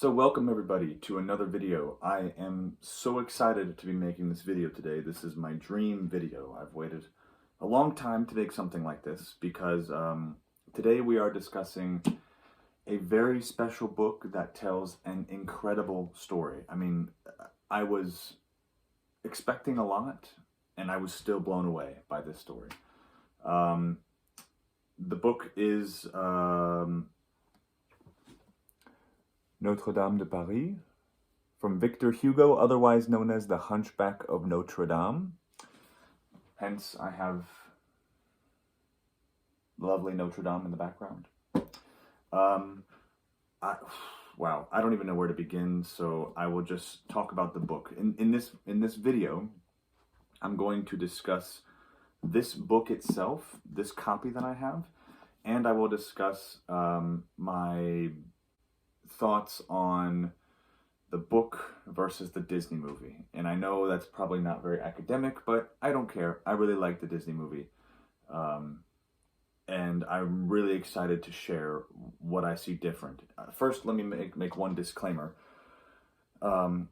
So welcome everybody to another video. I am so excited to be making this video today. This is my dream video. I've waited a long time to make something like this because today we are discussing a very special book that tells an incredible story. I mean, I was expecting a lot and I was still blown away by this story. The book is Notre Dame de Paris, from Victor Hugo, otherwise known as the Hunchback of Notre Dame. Hence, I have lovely Notre Dame in the background. Wow, I don't even know where to begin, so I will just talk about the book. In this video, I'm going to discuss this book itself, this copy that I have, and I will discuss my thoughts on the book versus the Disney movie. And I know that's probably not very academic, but I don't care. I really like the Disney movie. And I'm really excited to share what I see different. First, let me make one disclaimer. I'm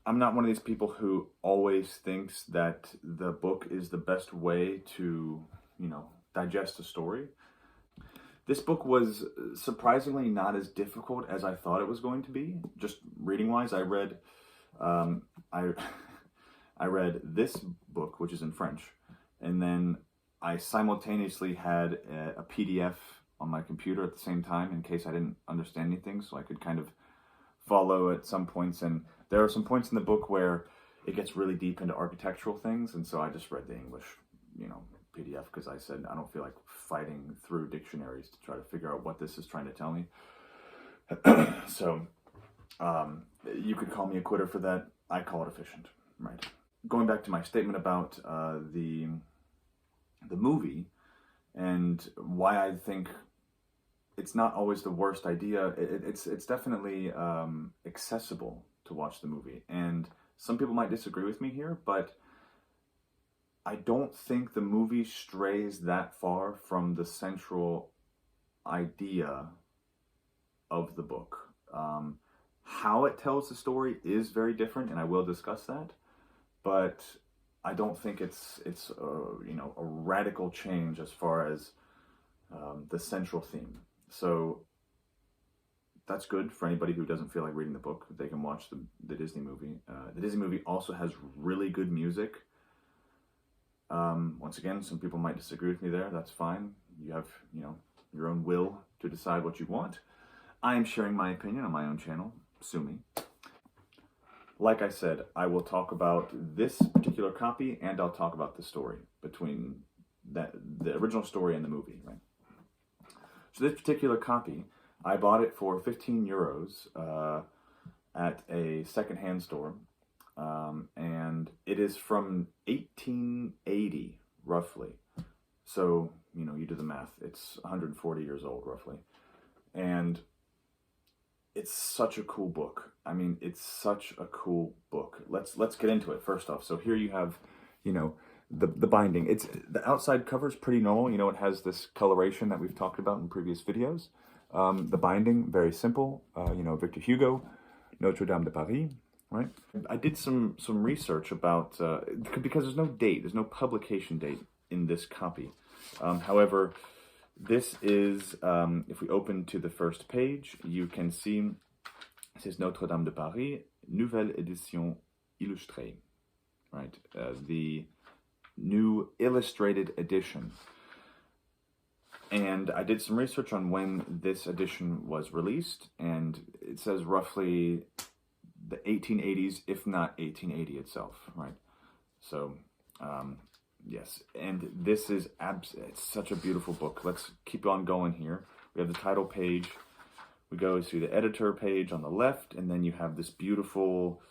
not one of these people who always thinks that the book is the best way to, digest a story. This book was surprisingly not as difficult as I thought it was going to be. Just reading-wise, I read this book, which is in French, and then I simultaneously had a PDF on my computer at the same time in case I didn't understand anything, so I could kind of follow at some points. And there are some points in the book where it gets really deep into architectural things, and so I just read the English, PDF, because I said I don't feel like fighting through dictionaries to try to figure out what this is trying to tell me. So you could call me a quitter for that. I call it efficient, right? Going back to my statement about the movie and why I think it's not always the worst idea. It's definitely accessible to watch the movie, and some people might disagree with me here, but I don't think the movie strays that far from the central idea of the book. How it tells the story is very different, and I will discuss that. But I don't think it's a radical change as far as the central theme. So that's good for anybody who doesn't feel like reading the book. They can watch the Disney movie. The Disney movie also has really good music. Once again, some people might disagree with me there. That's fine. You have, your own will to decide what you want. I am sharing my opinion on my own channel. Sue me. Like I said, I will talk about this particular copy, and I'll talk about the story between the original story and the movie, right? So this particular copy, I bought it for 15 euros at a secondhand store. And it is from 1880, roughly. So, you do the math. It's 140 years old, roughly. And it's such a cool book. I mean, it's such a cool book. Let's get into it first off. So here you have, the binding. The outside cover is pretty normal. It has this coloration that we've talked about in previous videos. The binding, very simple. Victor Hugo, Notre Dame de Paris. Right. I did some research about, because there's no date, there's no publication date in this copy. However, this is, if we open to the first page, you can see, it says Notre Dame de Paris, Nouvelle Édition Illustrée, right? The new illustrated edition. And I did some research on when this edition was released, and it says roughly the 1880s, if not 1880 itself, right? So, yes, and this is it's such a beautiful book. Let's keep on going here. We have the title page. We go to the editor page on the left, and then you have this beautiful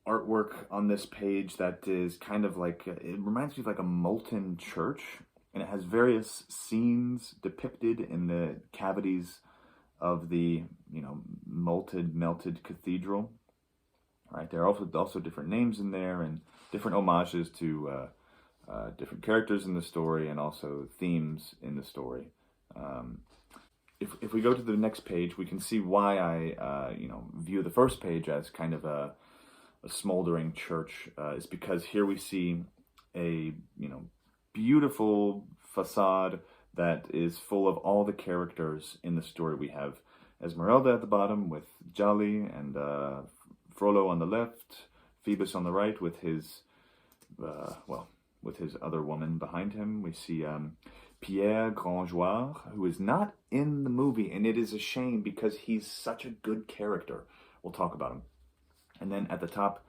artwork on this page that is kind of like, it reminds me of like a molten church, and it has various scenes depicted in the cavities of the, melted cathedral, right? There are also different names in there and different homages to different characters in the story and also themes in the story. if we go to the next page, we can see why I view the first page as kind of a smoldering church. Is because here we see a beautiful facade that is full of all the characters in the story. We have Esmeralda at the bottom with Jolly, and Frollo on the left, Phoebus on the right with his with his other woman behind him. We see Pierre Grandjoir, who is not in the movie, and it is a shame because he's such a good character. We'll talk about him. And then at the top,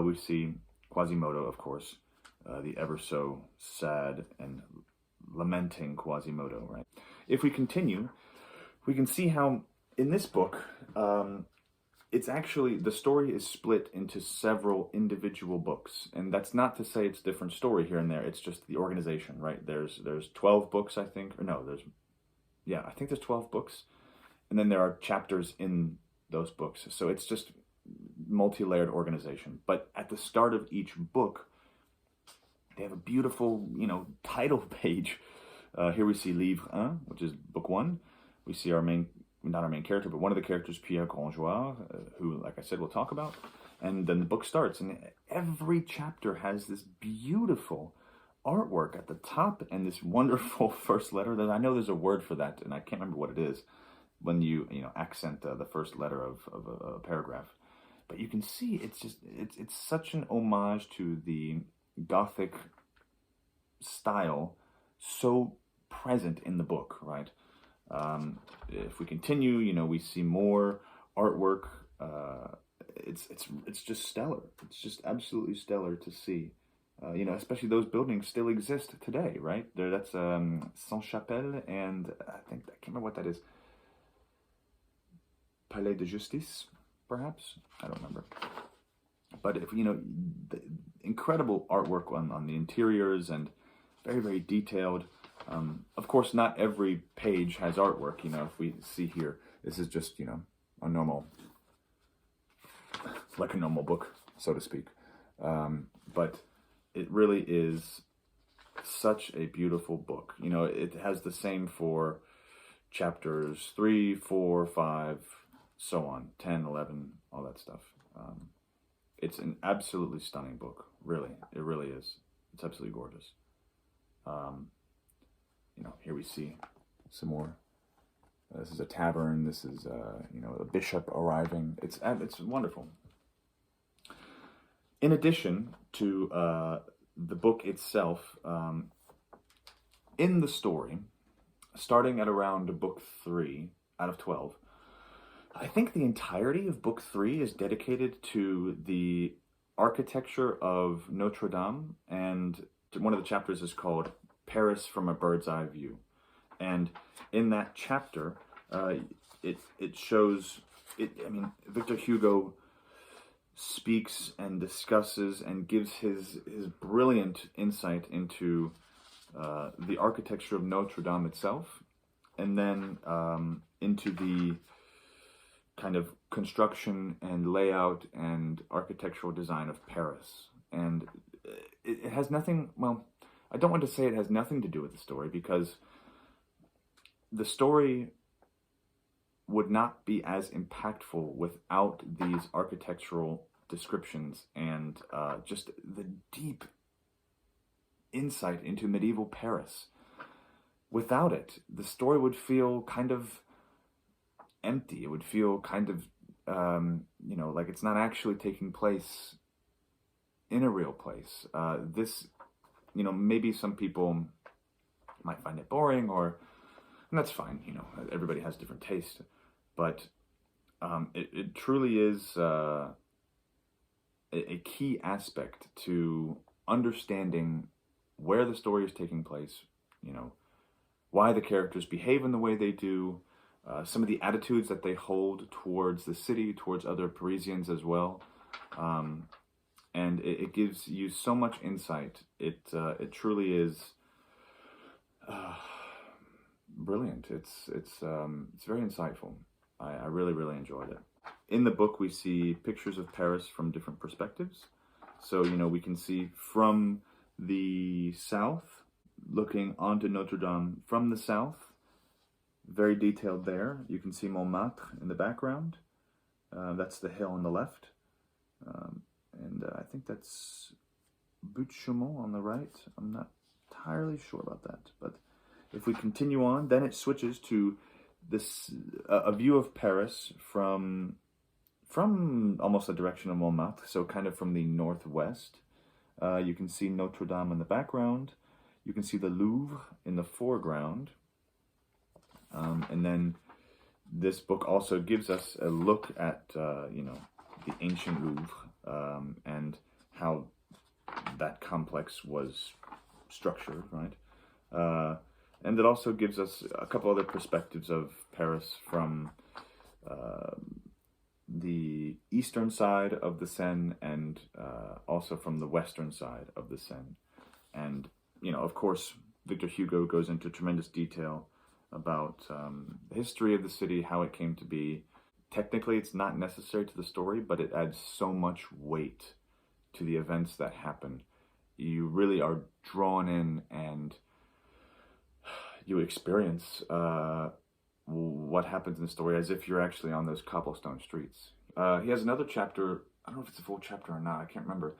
we see Quasimodo, of course, the ever so sad and lamenting Quasimodo, right? If we continue, we can see how in this book, it's actually, the story is split into several individual books. And that's not to say it's a different story here and there. It's just the organization, right? There's 12 books, I think. Or no, I think there's 12 books. And then there are chapters in those books. So it's just multi-layered organization. But at the start of each book, they have a beautiful, title page. Here we see Livre 1, which is book 1. We see not our main character, but one of the characters, Pierre Grandjoir, who, like I said, we'll talk about. And then the book starts, and every chapter has this beautiful artwork at the top and this wonderful first letter. That I know there's a word for that, and I can't remember what it is when you accent the first letter of a paragraph. But you can see it's such an homage to the Gothic style, so present in the book, right? If we continue, we see more artwork. It's just stellar. It's just absolutely stellar to see. Especially those buildings still exist today, right? That's Sainte-Chapelle, and I can't remember what that is. Palais de Justice, perhaps? I don't remember. But if the incredible artwork on the interiors, and very, very detailed. Of course, not every page has artwork. If we see here, this is just a normal, like a normal book, so to speak. But it really is such a beautiful book. It has the same for chapters 3, 4, 5, so on, 10, 11, all that stuff. It's an absolutely stunning book. Really, it really is. It's absolutely gorgeous. Here we see some more. This is a tavern. This is, a bishop arriving. It's wonderful. In addition to the book itself, in the story, starting at around book 3 out of 12, I think the entirety of book 3 is dedicated to the architecture of Notre Dame, and one of the chapters is called Paris from a Bird's Eye View. And in that chapter, it shows, Victor Hugo speaks and discusses and gives his brilliant insight into the architecture of Notre Dame itself, and then into the kind of construction and layout and architectural design of Paris. And it has nothing, I don't want to say it has nothing to do with the story, because the story would not be as impactful without these architectural descriptions and just the deep insight into medieval Paris. Without it, the story would feel kind of empty. It would feel kind of, like it's not actually taking place in a real place. Maybe some people might find it boring, and that's fine. Everybody has different tastes, but it truly is a key aspect to understanding where the story is taking place, why the characters behave in the way they do, some of the attitudes that they hold towards the city, towards other Parisians as well. And it gives you so much insight. It truly is brilliant. It's very insightful. I really, really enjoyed it. In the book, we see pictures of Paris from different perspectives. So, we can see from the south, looking onto Notre Dame from the south, very detailed there. You can see Montmartre in the background. That's the hill on the left. And I think that's Butte Chaumont on the right. I'm not entirely sure about that. But if we continue on, then it switches to this a view of Paris from almost the direction of Montmartre, so kind of from the northwest. You can see Notre Dame in the background. You can see the Louvre in the foreground. And then this book also gives us a look at, the ancient Louvre and how that complex was structured, right? And it also gives us a couple other perspectives of Paris from the eastern side of the Seine and also from the western side of the Seine. And, of course, Victor Hugo goes into tremendous detail about the history of the city, how it came to be. Technically, it's not necessary to the story, but it adds so much weight to the events that happen. You really are drawn in and you experience what happens in the story as if you're actually on those cobblestone streets. He has another chapter, I don't know if it's a full chapter or not, I can't remember.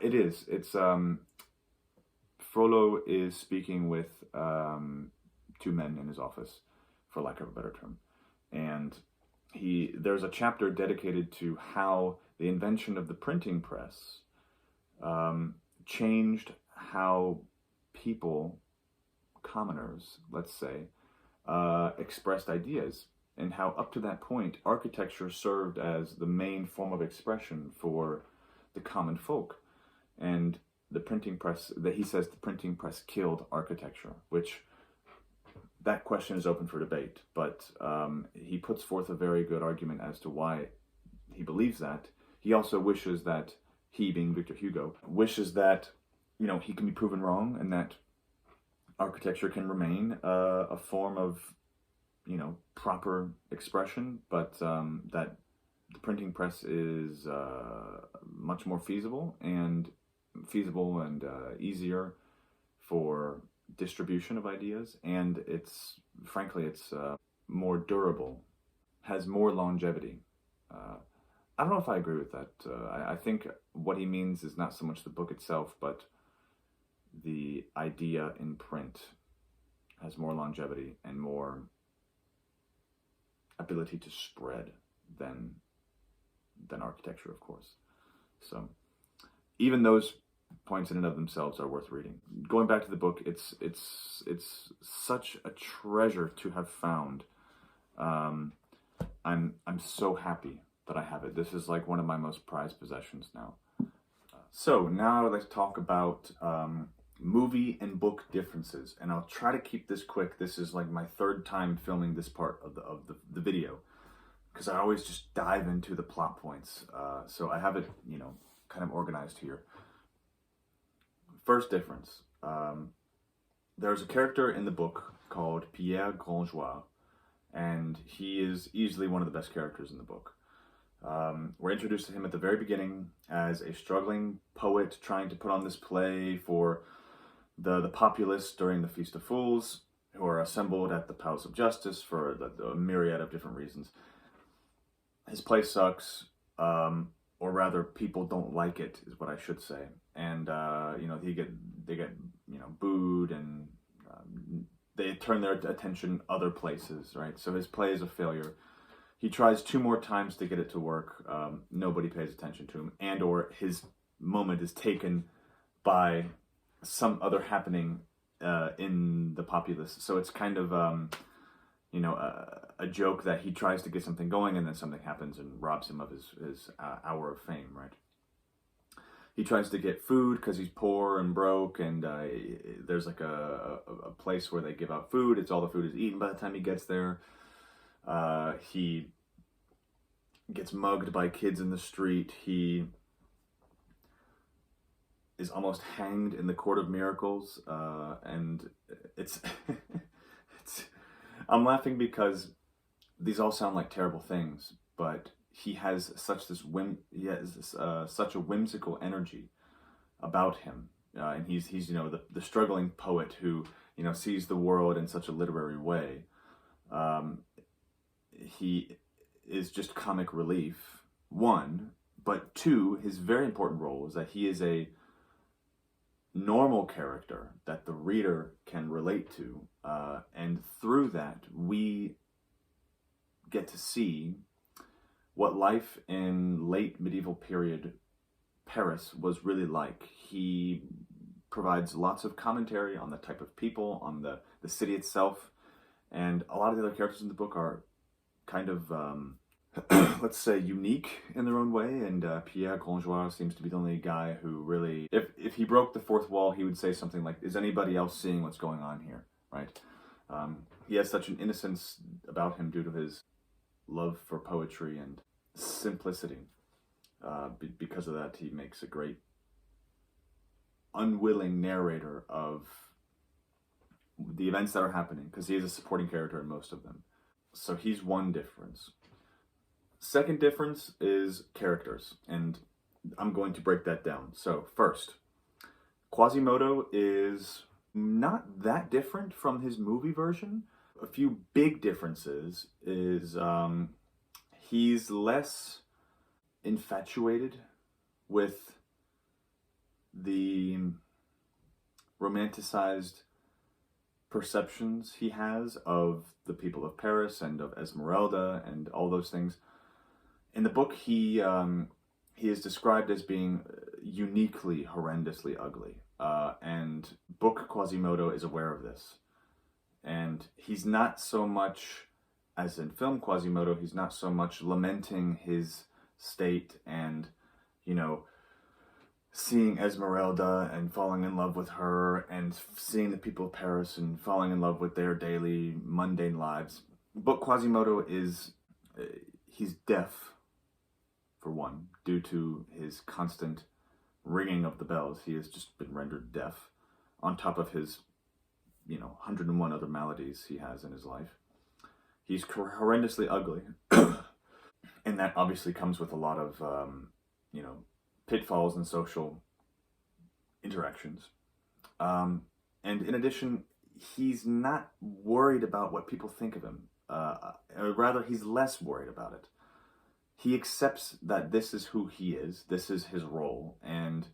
It's Frollo is speaking with two men in his office, for lack of a better term. And there's a chapter dedicated to how the invention of the printing press changed how people, commoners, let's say, expressed ideas, and how up to that point architecture served as the main form of expression for the common folk. And the printing press, he says the printing press killed architecture, which that question is open for debate, but he puts forth a very good argument as to why he believes that. He also wishes that, he being Victor Hugo, wishes that, he can be proven wrong and that architecture can remain a form of, proper expression, but that the printing press is much more feasible and easier for distribution of ideas, and it's more durable, has more longevity. I don't know if I agree with that. I think what he means is not so much the book itself, but the idea in print has more longevity and more ability to spread than architecture, of course. So even those points in and of themselves are worth reading. Going back to the book, it's such a treasure to have found. I'm so happy that I have it. This is like one of my most prized possessions now. So now I'd like to talk about movie and book differences, and I'll try to keep this quick. This is like my third time filming this part of the video, because I always just dive into the plot points. So I have it, kind of organized here. First difference. There's a character in the book called Pierre Grandjoie, and he is easily one of the best characters in the book. We're introduced to him at the very beginning as a struggling poet trying to put on this play for the populace during the Feast of Fools, who are assembled at the Palace of Justice for a myriad of different reasons. His play sucks, or rather, people don't like it, is what I should say. And they get booed, and they turn their attention other places, right? So his play is a failure. He tries 2 more times to get it to work. Nobody pays attention to him, and or his moment is taken by some other happening in the populace. So it's kind of a joke that he tries to get something going, and then something happens and robs him of his hour of fame, right? He tries to get food because he's poor and broke, and there's like a place where they give out food. It's all the food is eaten by the time he gets there. He gets mugged by kids in the street. He is almost hanged in the Court of Miracles, and it's I'm laughing because these all sound like terrible things, but he has such a whimsical energy about him, and he's the struggling poet who sees the world in such a literary way, Um, he is just comic relief, one, but two, his very important role is that he is a normal character that the reader can relate to, and through that we get to see what life in late medieval period Paris was really like. He provides lots of commentary on the type of people, on the city itself, and a lot of the other characters in the book are kind of, let's say, unique in their own way, and Pierre Grangeois seems to be the only guy who really, if he broke the fourth wall, he would say something like, is anybody else seeing what's going on here, right? He has such an innocence about him due to his love for poetry and simplicity. Because of that, he makes a great unwilling narrator of the events that are happening, because he is a supporting character in most of them. So he's one difference. Second difference is characters, and I'm going to break that down. So first, Quasimodo is not that different from his movie version. A few big differences is he's less infatuated with the romanticized perceptions he has of the people of Paris and of Esmeralda and all those things. In the book, he is described as being uniquely, horrendously ugly, and book Quasimodo is aware of this. And he's not so much, as in film Quasimodo, he's not so much lamenting his state and, you know, seeing Esmeralda and falling in love with her and seeing the people of Paris and falling in love with their daily mundane lives. But Quasimodo is, he's deaf, for one, due to his constant ringing of the bells. He has just been rendered deaf, on top of his, 101 other maladies he has in his life. He's horrendously ugly. And that obviously comes with a lot of, pitfalls in social interactions. And in addition, he's not worried about what people think of him. Rather, he's less worried about it. He accepts that this is who he is, this is his role, and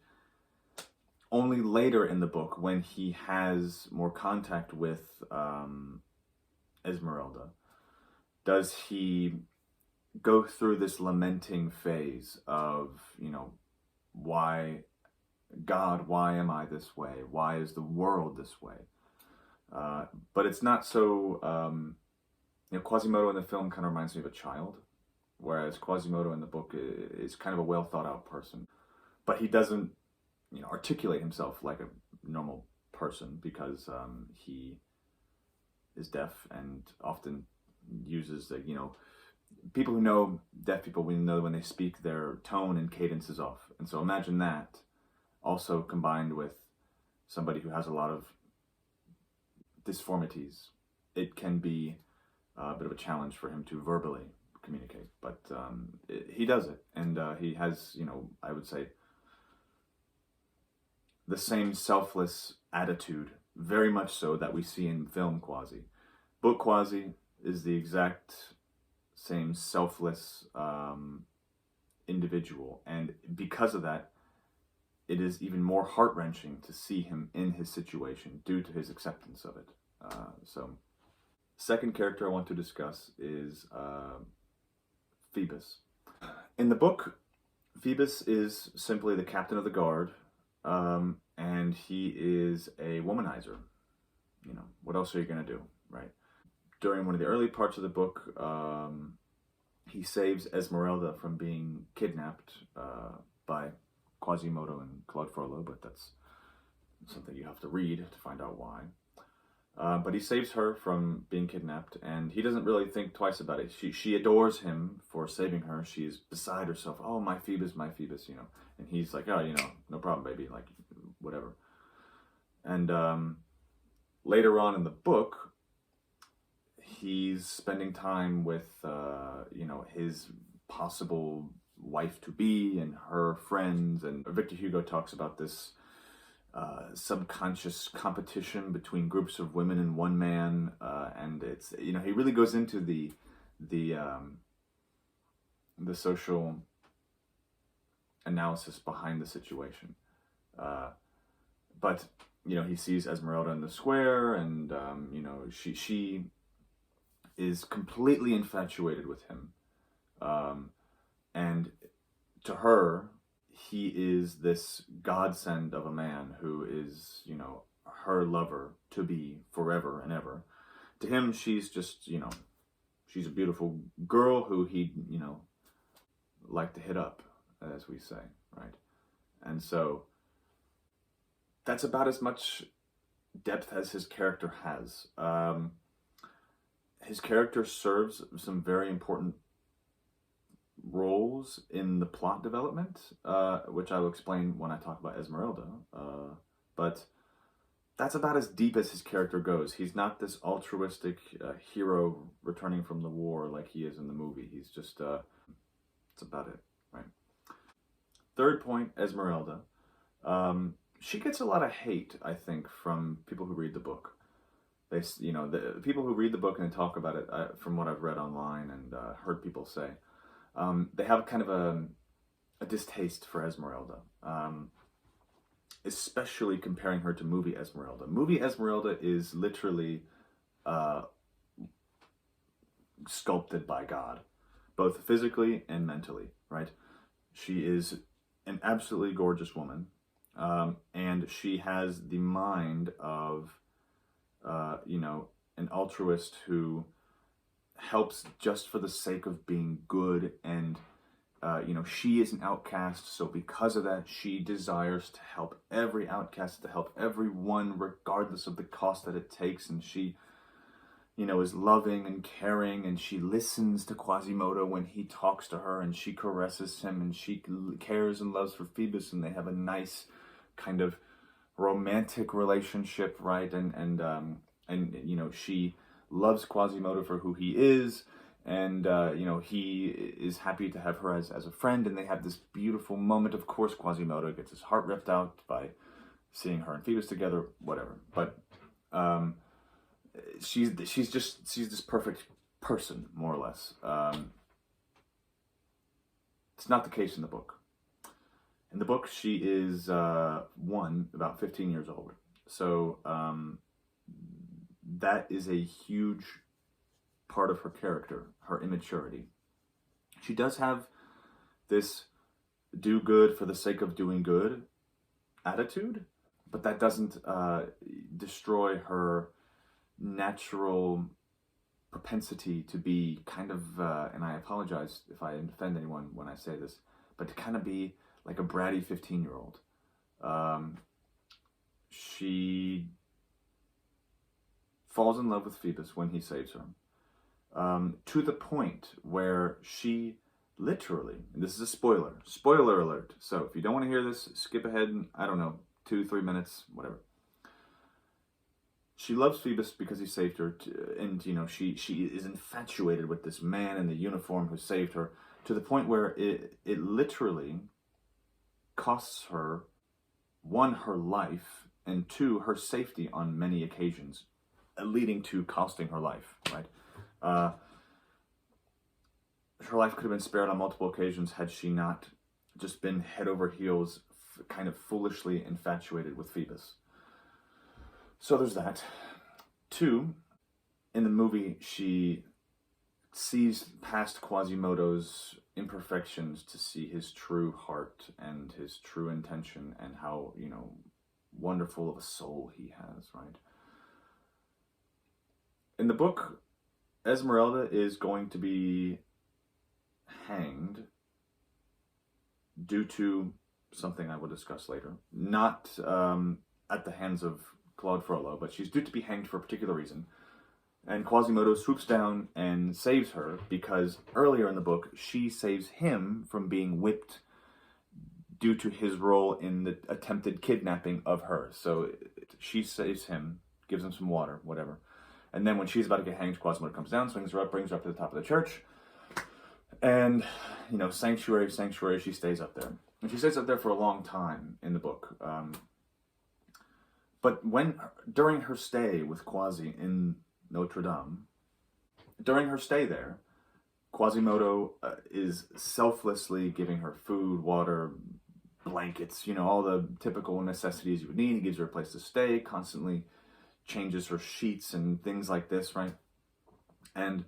only later in the book, when he has more contact with Esmeralda, does he go through this lamenting phase of, why, God, why am I this way? Why is the world this way? But it's not so, Quasimodo in the film kind of reminds me of a child, whereas Quasimodo in the book is kind of a well thought out person. But he doesn't, articulate himself like a normal person, because he is deaf and often uses the, people who know deaf people, we know when they speak, their tone and cadence is off. And so imagine that also combined with somebody who has a lot of disformities. It can be a bit of a challenge for him to verbally communicate, but he does it. And he has, I would say, the same selfless attitude, very much so, that we see in film Quasi. Book Quasi is the exact same selfless individual, and because of that, it is even more heart-wrenching to see him in his situation due to his acceptance of it. So, second character I want to discuss is Phoebus. In the book, Phoebus is simply the captain of the guard, and he is a womanizer. What else are you going to do, right? During one of the early parts of the book, he saves Esmeralda from being kidnapped by Quasimodo and Claude Frollo, but that's something you have to read to find out why. But he saves her from being kidnapped, and he doesn't really think twice about it. She adores him for saving her. She's beside herself. Oh, my Phoebus, And he's like, oh, no problem, baby, like, whatever. And later on in the book, he's spending time with, his possible wife-to-be and her friends. And Victor Hugo talks about this subconscious competition between groups of women and one man, and it's, you know, he really goes into the social analysis behind the situation. But you know, he sees Esmeralda in the square, and you know, she is completely infatuated with him, and to her, he is this godsend of a man who is, you know, her lover to be forever and ever. To him, she's just, you know, she's a beautiful girl who he, you know, like to hit up, as we say, right? And so that's about as much depth as his character has. His character serves some very important roles in the plot development, which I will explain when I talk about Esmeralda. But that's about as deep as his character goes. He's not this altruistic hero returning from the war like he is in the movie. He's just, that's about it, right? Third point, Esmeralda. She gets a lot of hate, I think, from people who read the book. They, you know, the people who read the book and talk about it, from what I've read online and heard people say, they have kind of a distaste for Esmeralda, especially comparing her to movie Esmeralda. Movie Esmeralda is literally sculpted by God, both physically and mentally, right? She is an absolutely gorgeous woman, and she has the mind of, you know, an altruist who helps just for the sake of being good, and you know, she is an outcast, so because of that, she desires to help every outcast, to help everyone regardless of the cost that it takes, and she, you know, is loving and caring, and she listens to Quasimodo when he talks to her, and she caresses him, and she cares and loves for Phoebus, and they have a nice kind of romantic relationship, right? And you know, she loves Quasimodo for who he is, and you know, he is happy to have her as a friend, and they have this beautiful moment. Of course, Quasimodo gets his heart ripped out by seeing her and Phoebus together, whatever. But she's this perfect person, more or less. It's not the case in the book. In the book, she is about 15 years old. So that is a huge part of her character, her immaturity. She does have this do good for the sake of doing good attitude, but that doesn't destroy her natural propensity to be kind of, and I apologize if I offend anyone when I say this, but to kind of be like a bratty 15-year-old. She falls in love with Phoebus when he saves her, to the point where she literally, and this is a spoiler alert, so if you don't want to hear this, skip ahead, I don't know, 2-3 minutes, whatever. She loves Phoebus because he saved her, and you know, she is infatuated with this man in the uniform who saved her, to the point where it literally costs her, one, her life, and two, her safety on many occasions, leading to costing her life, right? Her life could have been spared on multiple occasions had she not just been head over heels, kind of foolishly infatuated with Phoebus. So there's that. Two, in the movie, she sees past Quasimodo's imperfections to see his true heart and his true intention, and how, you know, wonderful of a soul he has, right? In the book, Esmeralda is going to be hanged due to something I will discuss later. Not at the hands of Claude Frollo, but she's due to be hanged for a particular reason. And Quasimodo swoops down and saves her because earlier in the book, she saves him from being whipped due to his role in the attempted kidnapping of her. So she saves him, gives him some water, whatever. And then when she's about to get hanged, Quasimodo comes down, swings her up, brings her up to the top of the church. And, you know, sanctuary, she stays up there. And she stays up there for a long time in the book. But during her stay with Quasi in Notre Dame, during her stay there, Quasimodo is selflessly giving her food, water, blankets, all the typical necessities you would need. He gives her a place to stay, constantly changes her sheets and things like this, right? And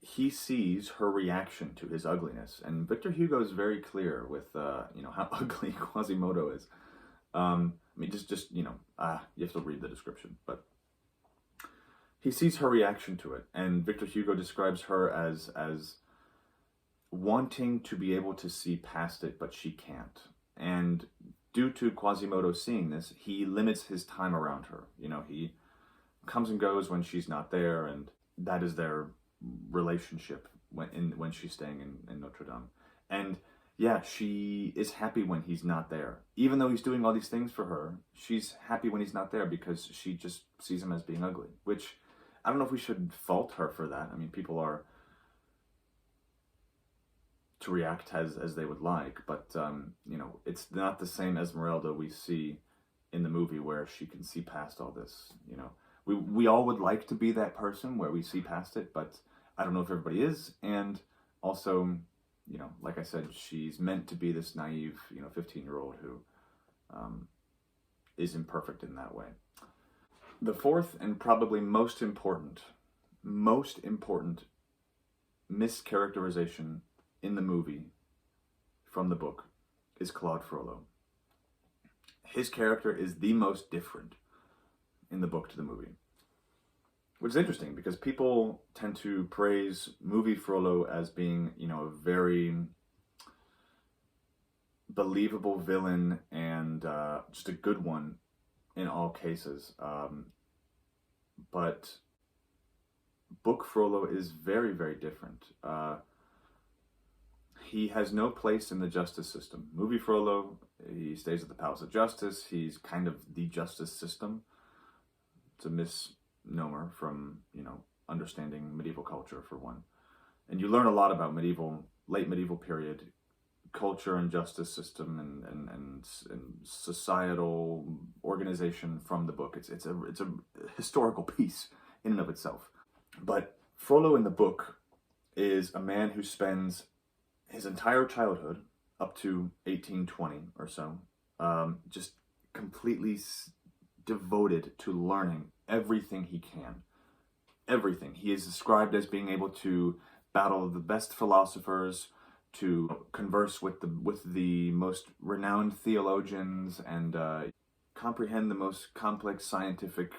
he sees her reaction to his ugliness. And Victor Hugo is very clear with, how ugly Quasimodo is. You have to read the description, but he sees her reaction to it, and Victor Hugo describes her as wanting to be able to see past it, but she can't. And due to Quasimodo seeing this, he limits his time around her. He comes and goes when she's not there, and that is their relationship when she's staying in Notre Dame. And yeah, she is happy when he's not there. Even though he's doing all these things for her, she's happy when he's not there because she just sees him as being ugly, which I don't know if we should fault her for that. I mean, people are to react as they would like, but it's not the same Esmeralda we see in the movie where she can see past all this. We all would like to be that person where we see past it, but I don't know if everybody is. And also, like I said, she's meant to be this naive, 15-year-old who is imperfect in that way. The fourth and probably most important mischaracterization in the movie from the book is Claude Frollo. His character is the most different in the book to the movie. Which is interesting because people tend to praise movie Frollo as being, a very believable villain and just a good one in all cases. But book Frollo is very, very different. He has no place in the justice system. Movie Frollo, he stays at the Palace of Justice. He's kind of the justice system. It's a misnomer from, understanding medieval culture, for one. And you learn a lot about late medieval period culture and justice system and societal organization from the book. It's a historical piece in and of itself. But Frollo in the book is a man who spends his entire childhood up to 1820 or so, just completely devoted to learning everything he can. Everything. He is described as being able to battle the best philosophers, to converse with the most renowned theologians, and comprehend the most complex scientific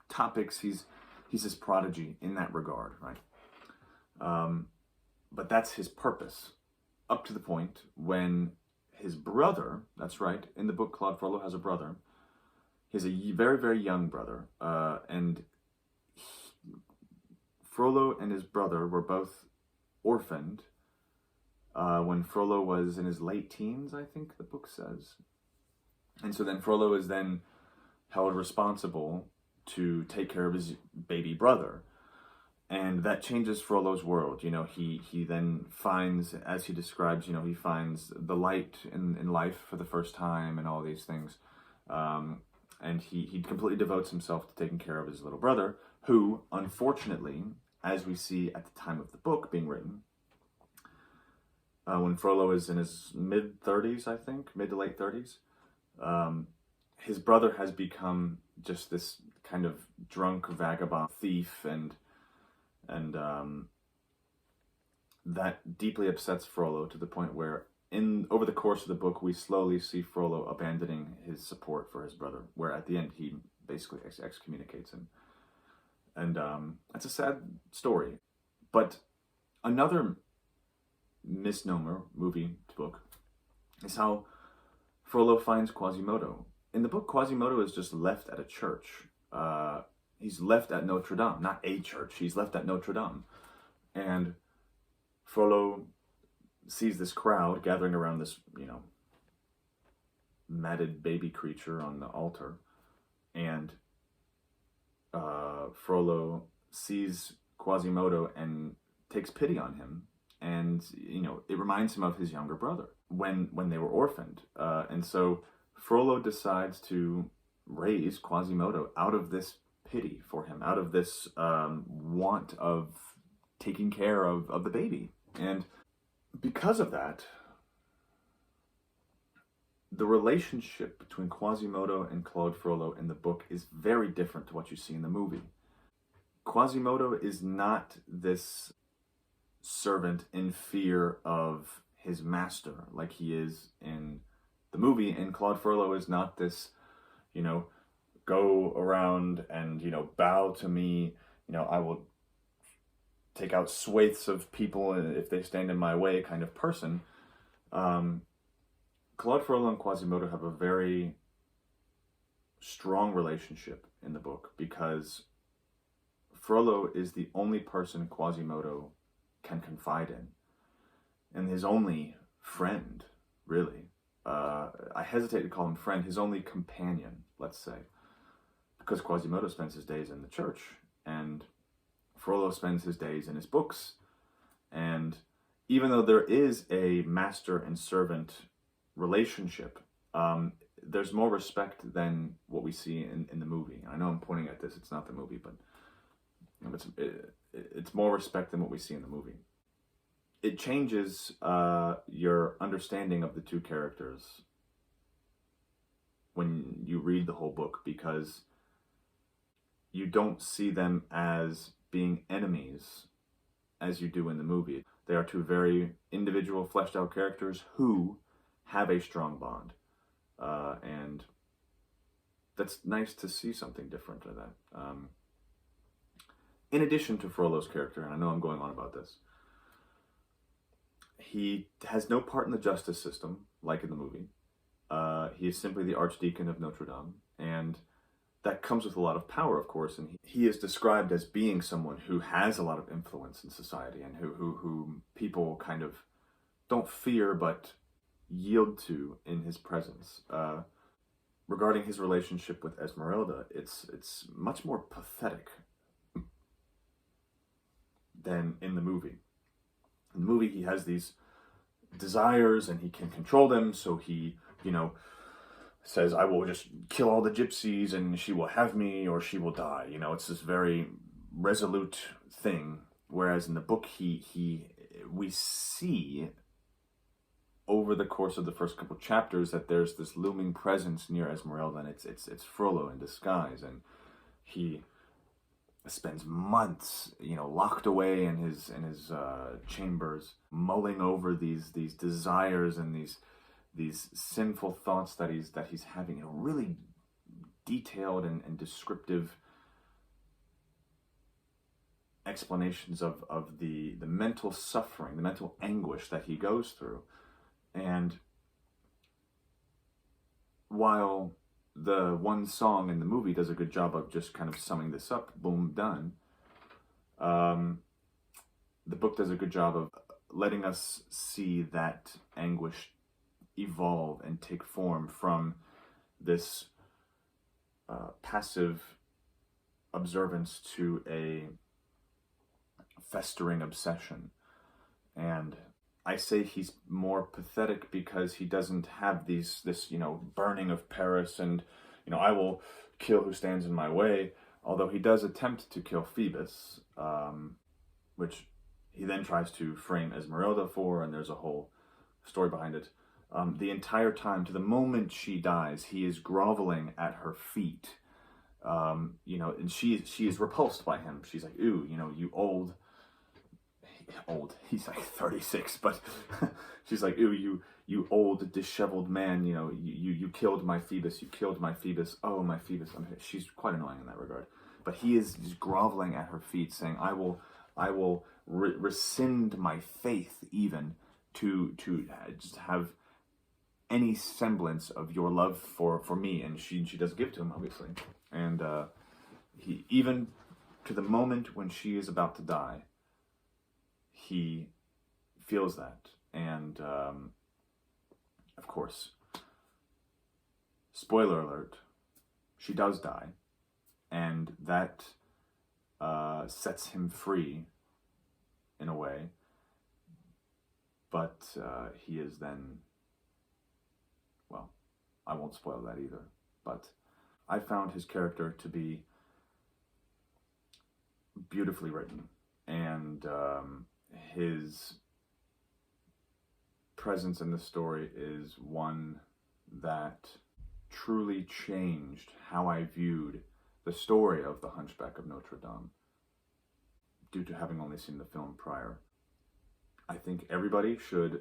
topics. He's this prodigy in that regard, right? But that's his purpose, up to the point when his brother, that's right, in the book Claude Frollo has a brother. He's a very, very young brother, and Frollo and his brother were both orphaned when Frollo was in his late teens, I think the book says. And so then Frollo is then held responsible to take care of his baby brother. And that changes Frollo's world. He then finds, as he describes, he finds the light in life for the first time and all these things. And he completely devotes himself to taking care of his little brother, who, unfortunately, as we see at the time of the book being written, when Frollo is in his mid-30s, I think, mid to late 30s, his brother has become just this kind of drunk vagabond thief, and that deeply upsets Frollo to the point where over the course of the book, we slowly see Frollo abandoning his support for his brother, where at the end he basically excommunicates him. And that's a sad story. But another misnomer, movie to book, is how Frollo finds Quasimodo. In the book, Quasimodo is just left at a church. He's left at Notre Dame, not a church. He's left at Notre Dame. And Frollo sees this crowd gathering around this, matted baby creature on the altar. And Frollo sees Quasimodo and takes pity on him. And, it reminds him of his younger brother when they were orphaned. And so Frollo decides to raise Quasimodo out of this pity for him, out of this want of taking care of the baby. And because of that, the relationship between Quasimodo and Claude Frollo in the book is very different to what you see in the movie. Quasimodo is not this servant in fear of his master like he is in the movie, and Claude Frollo is not this, go around and, bow to me, I will take out swathes of people if they stand in my way kind of person. Claude Frollo and Quasimodo have a very strong relationship in the book because Frollo is the only person Quasimodo can confide in, and his only friend, really. I hesitate to call him friend, his only companion, let's say, because Quasimodo spends his days in the church, and Frollo spends his days in his books. And even though there is a master and servant relationship, there's more respect than what we see in the movie. I know I'm pointing at this, it's not the movie, but it's more respect than what we see in the movie. It changes your understanding of the two characters when you read the whole book, because you don't see them as being enemies as you do in the movie. They are two very individual, fleshed out characters who have a strong bond. And that's nice to see something different in that. In addition to Frollo's character, and I know I'm going on about this, he has no part in the justice system, like in the movie. He is simply the Archdeacon of Notre Dame, and that comes with a lot of power, of course, and he is described as being someone who has a lot of influence in society, and who people kind of don't fear, but yield to in his presence. Regarding his relationship with Esmeralda, it's much more pathetic than in the movie. In the movie, he has these desires and he can control them, so he, says, I will just kill all the gypsies and she will have me or she will die. It's this very resolute thing. Whereas in the book, we see over the course of the first couple chapters that there's this looming presence near Esmeralda, and it's Frollo in disguise, and he spends months, locked away in his chambers, mulling over these desires and these sinful thoughts that he's having. Really detailed and descriptive explanations of the mental suffering, the mental anguish that he goes through. And while the one song in the movie does a good job of just kind of summing this up, boom, done, the book does a good job of letting us see that anguish evolve and take form from this passive observance to a festering obsession. And I say he's more pathetic because he doesn't have this burning of Paris and, I will kill who stands in my way. Although he does attempt to kill Phoebus, which he then tries to frame Esmeralda for, and there's a whole story behind it. The entire time, to the moment she dies, he is groveling at her feet. And she is repulsed by him. She's like, ooh, you old, he's like 36, but she's like, ooh, you old disheveled man, you killed my Phoebus, oh my Phoebus. She's quite annoying in that regard, but he's groveling at her feet, saying, I will rescind my faith even to just have any semblance of your love for me. And she does give to him, obviously, and he, even to the moment when she is about to die, he feels that. And of course, spoiler alert, she does die, and that sets him free in a way, but he is then, well, I won't spoil that either. But I found his character to be beautifully written, and his presence in the story is one that truly changed how I viewed the story of the Hunchback of Notre Dame, due to having only seen the film prior. I think everybody should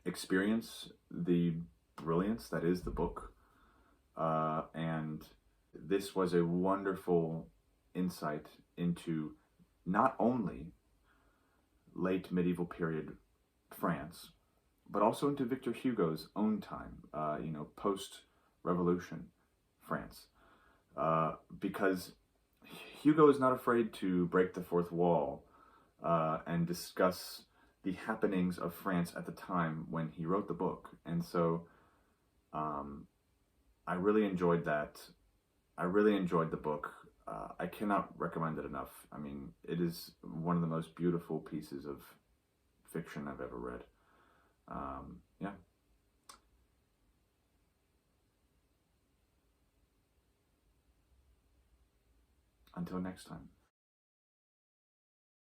experience the brilliance that is the book, and this was a wonderful insight into not only late medieval period France, but also into Victor Hugo's own time, post-revolution France, because Hugo is not afraid to break the fourth wall and discuss the happenings of France at the time when he wrote the book. And so I really enjoyed that. I really enjoyed the book. I cannot recommend it enough. I mean, it is one of the most beautiful pieces of fiction I've ever read. Yeah. Until next time.